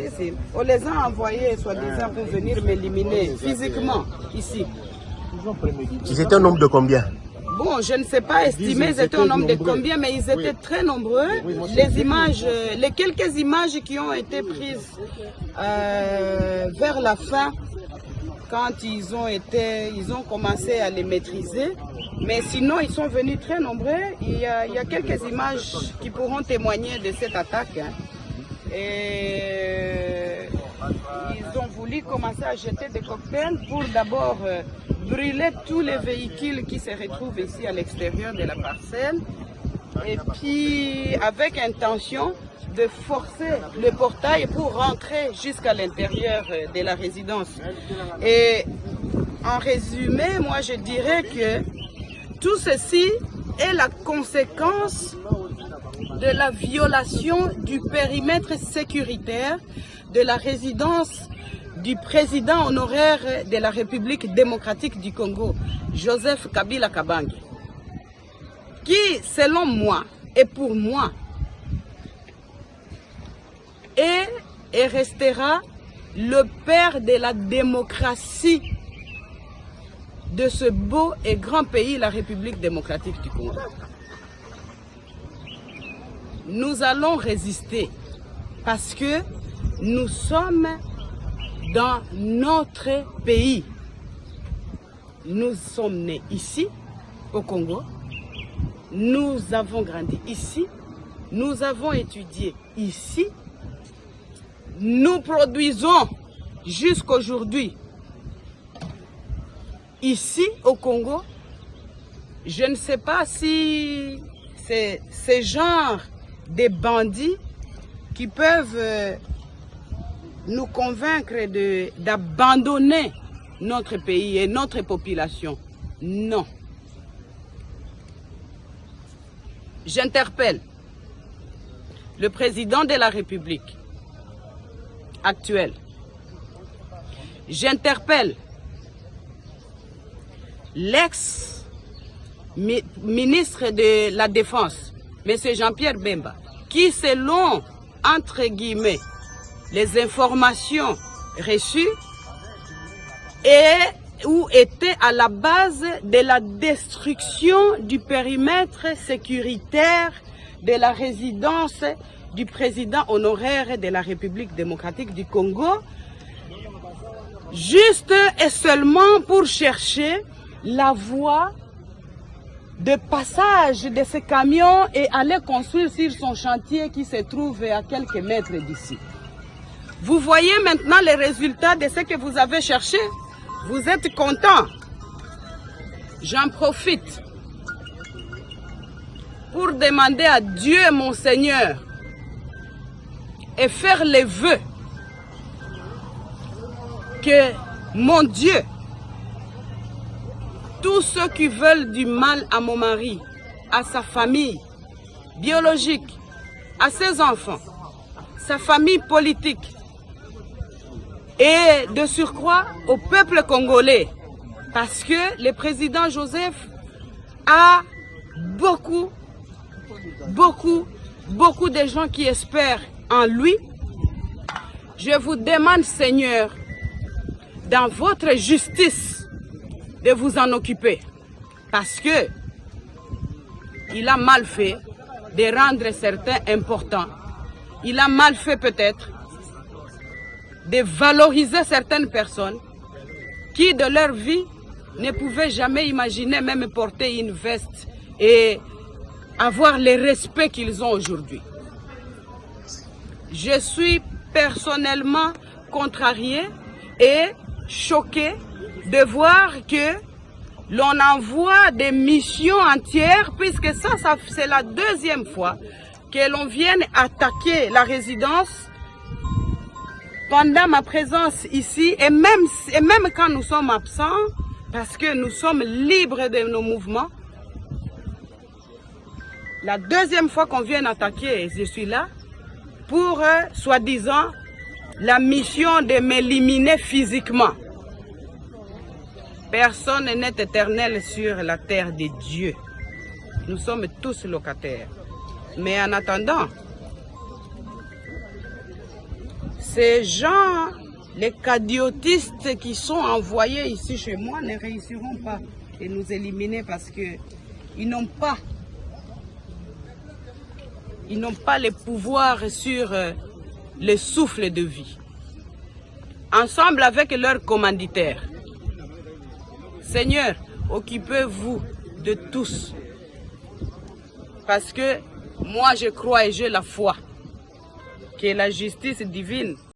difficile. On les a envoyés, soi-disant, pour venir m'éliminer physiquement, ici. Ils étaient un nombre de combien? Bon, je ne sais pas estimer, ils étaient un nombre de combien, mais ils étaient très nombreux. Les images, les quelques images qui ont été prises vers la fin, quand ils ont commencé à les maîtriser. Mais sinon, ils sont venus très nombreux. Il y a quelques images qui pourront témoigner de cette attaque. Hein. Et ils ont voulu commencer à jeter des cocktails pour d'abord brûler tous les véhicules qui se retrouvent ici à l'extérieur de la parcelle. Et puis, avec intention de forcer le portail pour rentrer jusqu'à l'intérieur de la résidence. Et en résumé, moi je dirais que tout ceci est la conséquence de la violation du périmètre sécuritaire de la résidence du président honoraire de la République démocratique du Congo, Joseph Kabila Kabange, qui, selon moi et pour moi, est et restera le père de la démocratie de ce beau et grand pays, la République démocratique du Congo. Nous allons résister parce que nous sommes dans notre pays. Nous sommes nés ici, au Congo. Nous avons grandi ici. Nous avons étudié ici. Nous produisons jusqu'aujourd'hui ici au Congo. Je ne sais pas si c'est ce genre de bandits qui peuvent nous convaincre d'abandonner notre pays et notre population. Non. J'interpelle le président de la République actuel. J'interpelle l'ex-ministre de la Défense, M. Jean-Pierre Bemba, qui, selon, entre guillemets, les informations reçues, était à la base de la destruction du périmètre sécuritaire de la résidence du président honoraire de la République démocratique du Congo, juste et seulement pour chercher la voie de passage de ce camion et aller construire sur son chantier qui se trouve à quelques mètres d'ici. Vous voyez maintenant les résultats de ce que vous avez cherché. Vous êtes content. J'en profite pour demander à Dieu, mon Seigneur, et faire les vœux que, mon Dieu, tous ceux qui veulent du mal à mon mari, à sa famille biologique, à ses enfants, sa famille politique, et de surcroît au peuple congolais, parce que le président Joseph a beaucoup de gens qui espèrent en lui. Je vous demande, Seigneur, dans votre justice, de vous en occuper, parce que il a mal fait de rendre certains importants. Il a mal fait peut-être de valoriser certaines personnes qui, de leur vie, ne pouvaient jamais imaginer même porter une veste et avoir le respect qu'ils ont aujourd'hui. Je suis personnellement contrariée et choquée de voir que l'on envoie des missions entières, puisque ça c'est la deuxième fois que l'on vienne attaquer la résidence pendant ma présence ici, et même quand nous sommes absents, parce que nous sommes libres de nos mouvements. La deuxième fois qu'on vient attaquer, je suis là, pour, soi-disant, la mission de m'éliminer physiquement. Personne n'est éternel sur la terre de Dieu. Nous sommes tous locataires. Mais en attendant, Ces gens, les cadiotistes qui sont envoyés ici chez moi ne réussiront pas de nous éliminer parce qu'ils n'ont pas le pouvoir sur le souffle de vie. Ensemble avec leurs commanditaires. Seigneur, occupez-vous de tous. Parce que moi je crois et j'ai la foi que la justice divine